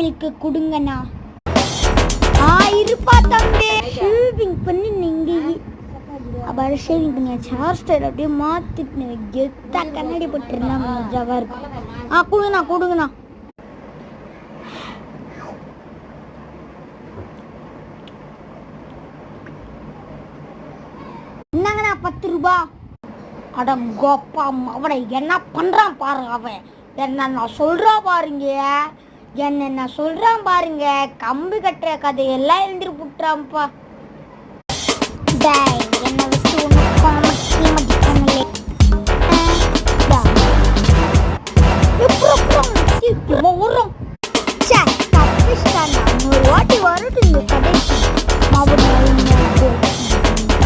எனக்கு கொடுங்கண்ணா. இருப்பா தம்பி. ஷேவிங் பண்ணி நீங்க அப்புறம் ஷேவிங் பண்ணியாச்சு. ஹேர் ஸ்டைல் அப்படியே மாத்திட்டு கெத்தா கண்ணாடி போட்டுருந்தா மஜாவா இருக்கும். கொடுங்கண்ணா கொடுங்கண்ணா. என்னங்கண்ணா 10 ரூபா. அட கோப்பா அவனை என்ன பண்றான் பாருங்க. அவன் என்ன சொல்றான் பாருங்க. என்ன சொல்றான் பாருங்க. கம்பு கட்டுற கதையெல்லாம் எழுந்திரு புட்டுறான்ப்பா.